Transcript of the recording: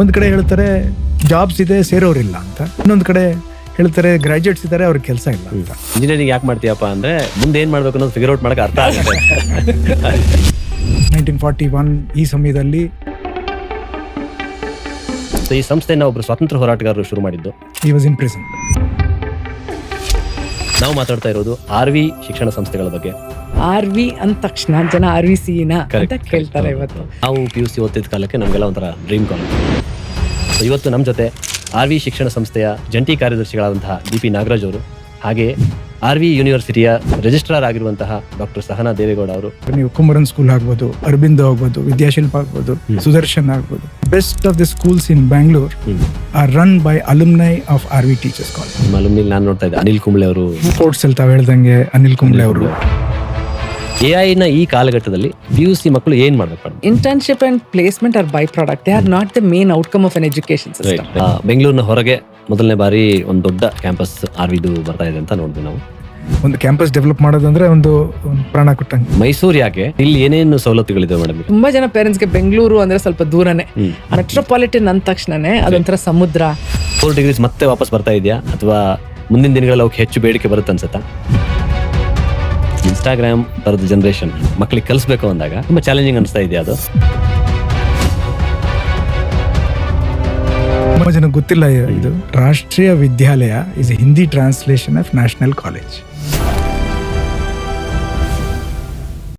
ಒಂದು ಕಡೆ ಹೇಳ್ತಾರೆ ಜಾಬ್ಸ್ ಇದೆ ಸೇರೋರಿಲ್ಲ ಅಂತ, ಇನ್ನೊಂದು ಕಡೆ ಹೇಳ್ತಾರೆ ಗ್ರಾಜುಯೇಟ್ಸ್ ಇದ್ದಾರೆ ಅವ್ರಿಗೆ ಕೆಲಸ ಇಲ್ಲ ಅಂತ. ಇಂಜಿನಿಯರಿಂಗ್ ಯಾಕೆ ಮಾಡ್ತೀಯಪ್ಪ ಅಂದ್ರೆ ಮುಂದೆ ಏನ್ ಮಾಡ್ಬೇಕು ಅನ್ನೋದು ಫಿಗರ್ ಔಟ್ ಮಾಡಕ್ಕೆ ಅರ್ಥ ಆಗುತ್ತೆ. 1941 ಈ ಸಮಯದಲ್ಲಿ ಈ ಸಂಸ್ಥೆನ ಒಬ್ರು ಸ್ವಾತಂತ್ರ್ಯ ಹೋರಾಟಗಾರರು ಶುರು ಮಾಡಿದ್ದು. he was in prison. ನಾವು ಮಾತಾಡ್ತಾ ಇರೋದು RV ಶಿಕ್ಷಣ ಸಂಸ್ಥೆಗಳ ಬಗ್ಗೆ. RV ಅಂದ ತಕ್ಷಣ ಜನ RVCನ ಅಂತ ಕೇಳ್ತಾರೆ. ಇವತ್ತು ನಾವು PUC ಓದ್ತಿದ್ದ ಕಾಲಕ್ಕೆ ನಮಗೆಲ್ಲ ಒಂಥರ ಡ್ರೀಮ್ ಕಾಲೇಜ್. ಇವತ್ತು ನಮ್ಮ ಜೊತೆ RV ಶಿಕ್ಷಣ ಸಂಸ್ಥೆಯ ಜಂಟಿ ಕಾರ್ಯದರ್ಶಿಗಳಾದಂತಹ DP ನಾಗರಾಜ್ ಅವರು, ಹಾಗೆ RV ಯೂನಿವರ್ಸಿಟಿಯ ರಿಜಿಸ್ಟ್ರಾರ್ ಆಗಿರುವಂತಹ ಡಾಕ್ಟರ್ ಸಹನಾ ದೇವೇಗೌಡ ಅವರು. ನೀವು ಕುಮರನ್ ಸ್ಕೂಲ್ ಆಗ್ಬೋದು, ಅರಬಿಂದೋ ಆಗ್ಬೋದು, ವಿದ್ಯಾಶಿಲ್ಪ ಆಗ್ಬೋದು, ಸುದರ್ಶನ್ ಆಗ್ಬೋದು, best of the schools in Bangalore are run by alumni of RV teachers college. Alumni ನಾನು ನೋಡ್ತಾ ಇದ್ದೆ, ಅನಿಲ್ ಕುಂಬ್ಳೆ ಅವರು. ಸ್ಪೋರ್ಟ್ಸ್ ಅಲ್ಲಿ ತಾವು ಹೇಳ್ದಂಗೆ ಅನಿಲ್ ಕುಂಬ್ಳೆ ಅವರು. AI ನ ಈ ಕಾಲಘಟ್ಟದಲ್ಲಿ PUC ಮಕ್ಕಳು ಏನ್ ಮಾಡ್ಬೇಕು? Internship and placement are by product, they are not the main outcome of an education system. ಬೆಂಗಳೂರಿನ ಹೊರಗೆ ಮೊದಲನೇ ಬಾರಿ ಒಂದು ದೊಡ್ಡ ಕ್ಯಾಂಪಸ್ RVದು ಬರ್ತಾ ಇದೆ ಅಂತ ನೋಡಿದ್ವಿ ನಾವು. ಒಂದು ಕ್ಯಾಂಪಸ್ ಡೆವಲಪ್ ಮಾಡೋದಂದ್ರೆ ಒಂದು ಪ್ರಾಣ ಕೊಟ್ಟಂಗೆ. ಮೈಸೂರು ಯಾಕೆ? ಇಲ್ಲಿ ಏನೇನು ಸವಲತ್ತುಗಳಿದೆ ಮೇಡಮ್? ತುಂಬಾ ಜನ ಪೇರೆಂಟ್ಸ್ಗೆ ಬೆಂಗಳೂರು ಅಂದ್ರೆ ಸ್ವಲ್ಪ ದೂರನೇ. ಮೆಟ್ರೋಪಾಲಿಟನ್ ಅಂದ ತಕ್ಷಣನೇ ಅದೊಂಥರ ಸಮುದ್ರ. 4 ಡಿಗ್ರೀಸ್ ಮತ್ತೆ ವಾಪಸ್ ಬರ್ತಾ ಇದೆಯಾ ಅಥವಾ ಮುಂದಿನ ದಿನಗಳಲ್ಲಿ ಅವಕ್ಕೆ ಹೆಚ್ಚು ಬೇಡಿಕೆ ಬರುತ್ತೆ ಅನ್ಸುತ್ತಾ? ಇನ್ಸ್ಟಾಗ್ರಾಮ್ ತರದ ಜನರೇಷನ್ ಮಕ್ಕಳಿಗೆ ಕಲಿಸ್ಬೇಕು ಅಂದಾಗ ತುಂಬಾ ಚಾಲೆಂಜಿಂಗ್ ಅನಿಸ್ತಾ ಇದೆಯಾ ಅದು? ತುಂಬಾ ಜನ ಗೊತ್ತಿಲ್ಲ ಇದು. Rashtriya Vidyalaya is a Hindi translation of national college.